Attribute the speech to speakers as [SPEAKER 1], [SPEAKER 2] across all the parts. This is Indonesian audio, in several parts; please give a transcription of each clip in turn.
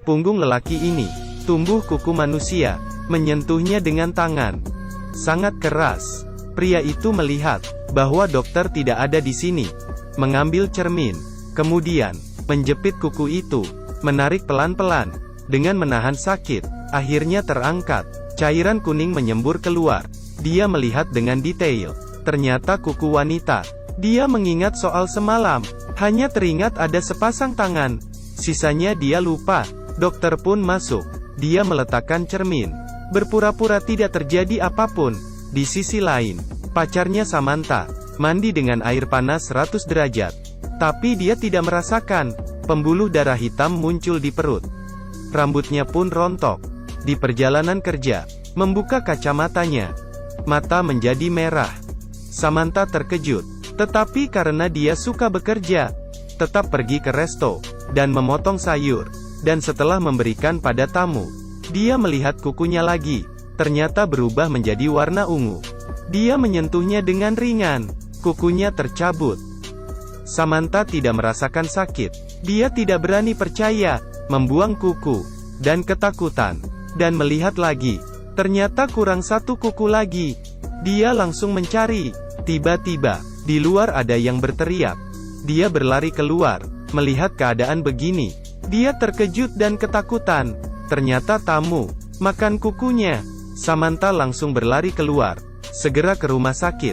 [SPEAKER 1] punggung lelaki ini tumbuh kuku manusia, menyentuhnya dengan tangan sangat keras. Pria itu melihat bahwa dokter tidak ada di sini, mengambil cermin, kemudian menjepit kuku itu, menarik pelan-pelan, dengan menahan sakit, akhirnya terangkat. Cairan kuning menyembur keluar. Dia melihat dengan detail. Ternyata kuku wanita. Dia mengingat soal semalam, hanya teringat ada sepasang tangan. Sisanya dia lupa. Dokter pun masuk. Dia meletakkan cermin, berpura-pura tidak terjadi apapun. Di sisi lain, pacarnya Samantha, mandi dengan air panas 100 derajat. Tapi dia tidak merasakan. Pembuluh darah hitam muncul di perut. Rambutnya pun rontok. Di perjalanan kerja, membuka kacamatanya. Mata menjadi merah. Samantha terkejut. Tetapi karena dia suka bekerja, tetap pergi ke resto, dan memotong sayur. Dan setelah memberikan pada tamu, dia melihat kukunya lagi. Ternyata berubah menjadi warna ungu. Dia menyentuhnya dengan ringan. Kukunya tercabut. Samantha tidak merasakan sakit. Dia tidak berani percaya, membuang kuku, dan ketakutan, dan melihat lagi. Ternyata kurang satu kuku lagi. Dia langsung mencari. Tiba-tiba, di luar ada yang berteriak. Dia berlari keluar, melihat keadaan begini. Dia terkejut dan ketakutan. Ternyata tamu, makan kukunya. Samantha langsung berlari keluar, segera ke rumah sakit.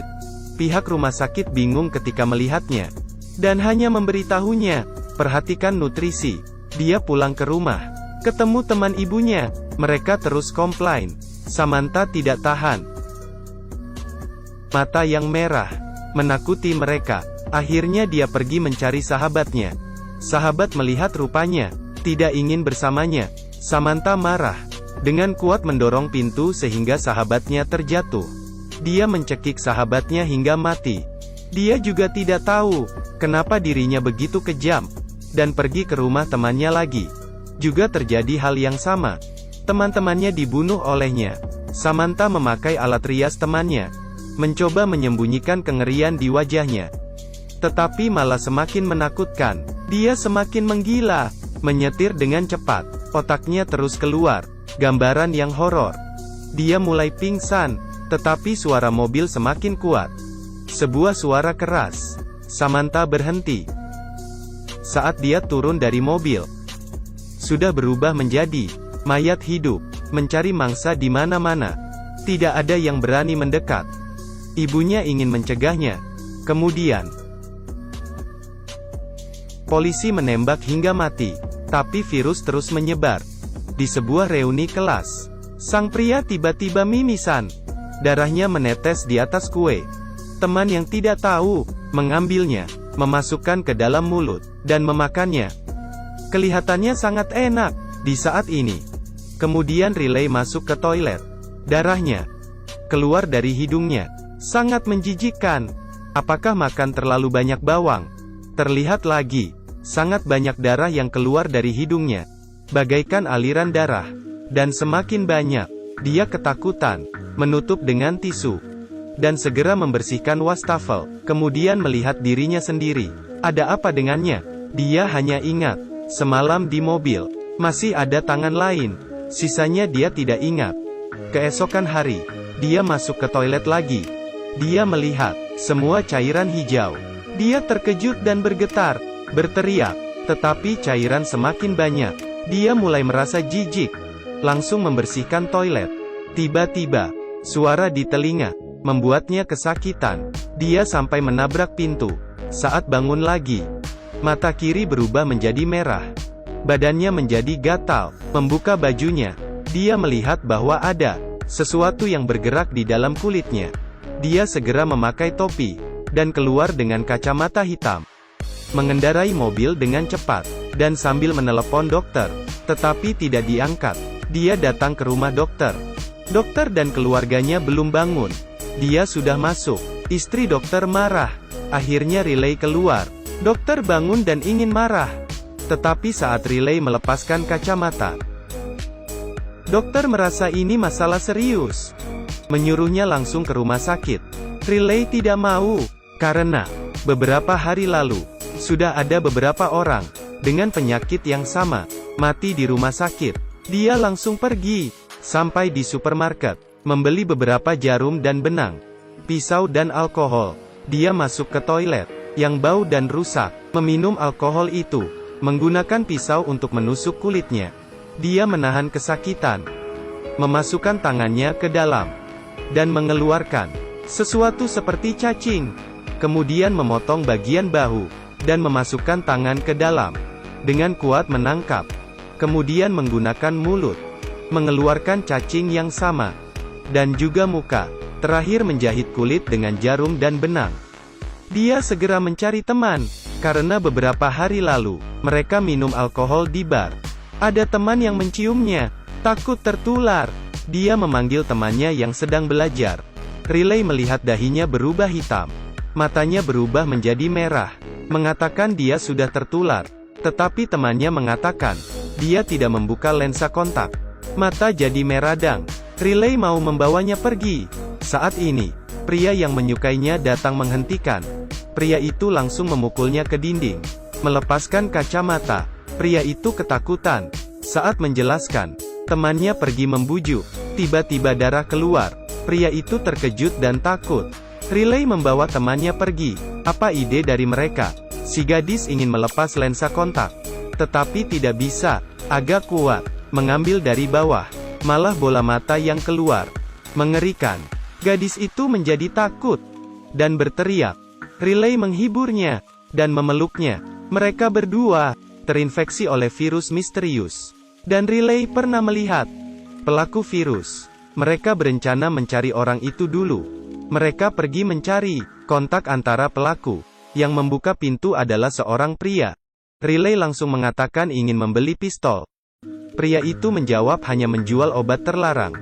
[SPEAKER 1] Pihak rumah sakit bingung ketika melihatnya, dan hanya memberitahunya, perhatikan nutrisi. Dia pulang ke rumah, ketemu teman ibunya, mereka terus komplain. Samantha tidak tahan. Mata yang merah, menakuti mereka. Akhirnya dia pergi mencari sahabatnya. Sahabat melihat rupanya, tidak ingin bersamanya. Samantha marah, dengan kuat mendorong pintu sehingga sahabatnya terjatuh. Dia mencekik sahabatnya hingga mati. Dia juga tidak tahu, kenapa dirinya begitu kejam, dan pergi ke rumah temannya lagi. Juga terjadi hal yang sama. Teman-temannya dibunuh olehnya. Samantha memakai alat rias temannya, mencoba menyembunyikan kengerian di wajahnya. Tetapi malah semakin menakutkan. Dia semakin menggila, menyetir dengan cepat. Otaknya terus keluar gambaran yang horor. Dia mulai pingsan, tetapi suara mobil semakin kuat. Sebuah suara keras. Samantha berhenti. Saat dia turun dari mobil, sudah berubah menjadi mayat hidup, mencari mangsa di mana-mana. Tidak ada yang berani mendekat. Ibunya ingin mencegahnya. Kemudian, polisi menembak hingga mati. Tapi virus terus menyebar. Di sebuah reuni kelas, sang pria tiba-tiba mimisan. Darahnya menetes di atas kue. Teman yang tidak tahu, mengambilnya, memasukkan ke dalam mulut, dan memakannya. Kelihatannya sangat enak, di saat ini. Kemudian Riley masuk ke toilet. Darahnya keluar dari hidungnya. Sangat menjijikkan. Apakah makan terlalu banyak bawang? Terlihat lagi, sangat banyak darah yang keluar dari hidungnya. Bagaikan aliran darah. Dan semakin banyak. Dia ketakutan, menutup dengan tisu, dan segera membersihkan wastafel. Kemudian melihat dirinya sendiri. Ada apa dengannya? Dia hanya ingat, semalam di mobil, masih ada tangan lain. Sisanya dia tidak ingat. Keesokan hari, dia masuk ke toilet lagi. Dia melihat semua cairan hijau. Dia terkejut dan bergetar, berteriak. Tetapi cairan semakin banyak. Dia mulai merasa jijik. Langsung membersihkan toilet. Tiba-tiba, suara di telinga membuatnya kesakitan. Dia sampai menabrak pintu. Saat bangun lagi, mata kiri berubah menjadi merah. Badannya menjadi gatal. Membuka bajunya, dia melihat bahwa ada sesuatu yang bergerak di dalam kulitnya. Dia segera memakai topi, dan keluar dengan kacamata hitam. Mengendarai mobil dengan cepat, dan sambil menelepon dokter. Tetapi tidak diangkat. Dia datang ke rumah dokter. Dokter dan keluarganya belum bangun. Dia sudah masuk. Istri dokter marah. Akhirnya Riley keluar. Dokter bangun dan ingin marah. Tetapi saat Riley melepaskan kacamata, dokter merasa ini masalah serius. Menyuruhnya langsung ke rumah sakit. Riley tidak mau, karena beberapa hari lalu, sudah ada beberapa orang dengan penyakit yang sama. mati di rumah sakit. Dia langsung pergi, sampai di supermarket, membeli beberapa jarum dan benang, pisau dan alkohol. Dia masuk ke toilet, yang bau dan rusak, meminum alkohol itu, menggunakan pisau untuk menusuk kulitnya. Dia menahan kesakitan, memasukkan tangannya ke dalam, dan mengeluarkan sesuatu seperti cacing. Kemudian memotong bagian bahu, dan memasukkan tangan ke dalam, dengan kuat menangkap. Kemudian menggunakan mulut, mengeluarkan cacing yang sama, dan juga muka. Terakhir menjahit kulit dengan jarum dan benang. Dia segera mencari teman, karena beberapa hari lalu, mereka minum alkohol di bar. Ada teman yang menciumnya, takut tertular. Dia memanggil temannya yang sedang belajar. Riley melihat dahinya berubah hitam. Matanya berubah menjadi merah, mengatakan dia sudah tertular. Tetapi temannya mengatakan, dia tidak membuka lensa kontak. Mata jadi meradang. Riley mau membawanya pergi. Saat ini, pria yang menyukainya datang menghentikan. Pria itu langsung memukulnya ke dinding, melepaskan kacamata. Pria itu ketakutan. Saat menjelaskan, temannya pergi membujuk. Tiba-tiba darah keluar. Pria itu terkejut dan takut. Riley membawa temannya pergi. Apa ide dari mereka? Si gadis ingin melepas lensa kontak, tetapi tidak bisa. Agak kuat, mengambil dari bawah. Malah bola mata yang keluar. Mengerikan. Gadis itu menjadi takut, dan berteriak. Riley menghiburnya, dan memeluknya. Mereka berdua terinfeksi oleh virus misterius. Dan Riley pernah melihat pelaku virus. Mereka berencana mencari orang itu dulu. Mereka pergi mencari kontak antara pelaku. Yang membuka pintu adalah seorang pria. Riley langsung mengatakan ingin membeli pistol. Pria itu menjawab hanya menjual obat terlarang.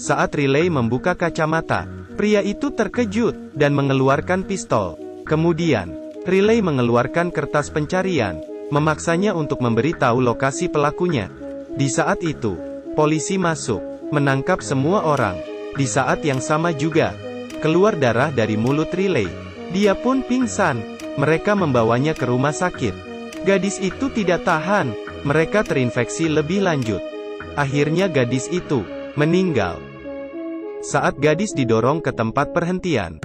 [SPEAKER 1] Saat Riley membuka kacamata, pria itu terkejut, dan mengeluarkan pistol. Kemudian, Riley mengeluarkan kertas pencarian, memaksanya untuk memberitahu lokasi pelakunya. Di saat itu, polisi masuk, menangkap semua orang. Di saat yang sama juga, keluar darah dari mulut Riley. Dia pun pingsan. Mereka membawanya ke rumah sakit. Gadis itu tidak tahan. Mereka terinfeksi lebih lanjut. Akhirnya gadis itu meninggal. Saat gadis didorong ke tempat perhentian.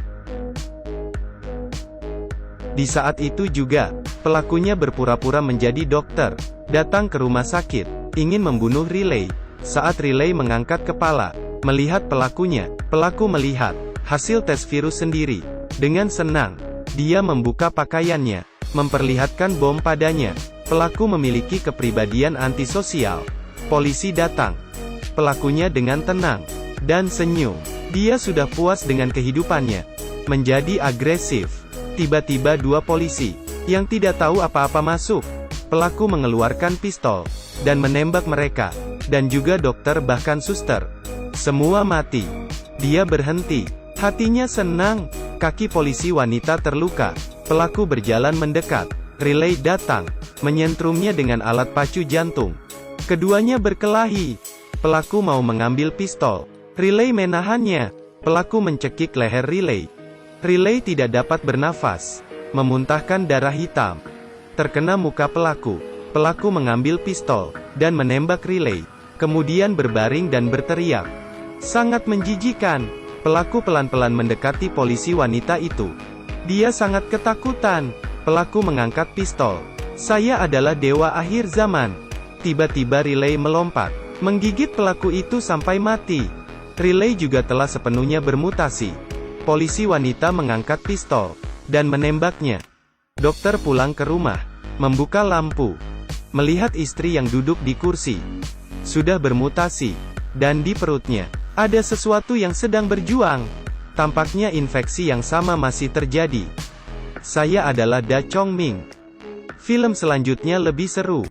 [SPEAKER 1] Di saat itu juga, pelakunya berpura-pura menjadi dokter, datang ke rumah sakit, ingin membunuh Riley. Saat Riley mengangkat kepala, melihat pelakunya, pelaku melihat hasil tes virus sendiri. Dengan senang, dia membuka pakaiannya, memperlihatkan bom padanya. Pelaku memiliki kepribadian antisosial. Polisi datang. Pelakunya dengan tenang dan senyum. Dia sudah puas dengan kehidupannya. Menjadi agresif. Tiba-tiba dua polisi, yang tidak tahu apa-apa masuk. Pelaku mengeluarkan pistol, dan menembak mereka, dan juga dokter bahkan suster. Semua mati. Dia berhenti. Hatinya senang. Kaki polisi wanita terluka. Pelaku berjalan mendekat. Riley datang, menyentrumnya dengan alat pacu jantung. Keduanya berkelahi. Pelaku mau mengambil pistol. Riley menahannya. Pelaku mencekik leher Riley. Riley tidak dapat bernafas, memuntahkan darah hitam. Terkena muka pelaku. Pelaku mengambil pistol, dan menembak Riley. Kemudian berbaring dan berteriak. Sangat menjijikan. Pelaku pelan-pelan mendekati polisi wanita itu. Dia sangat ketakutan. Pelaku mengangkat pistol. Saya adalah dewa akhir zaman. Tiba-tiba Riley melompat, menggigit pelaku itu sampai mati. Riley juga telah sepenuhnya bermutasi. Polisi wanita mengangkat pistol, dan menembaknya. Dokter pulang ke rumah, membuka lampu, melihat istri yang duduk di kursi. Sudah bermutasi, dan di perutnya, ada sesuatu yang sedang berjuang. Tampaknya infeksi yang sama masih terjadi. Saya adalah Da Chong Ming. Film selanjutnya lebih seru.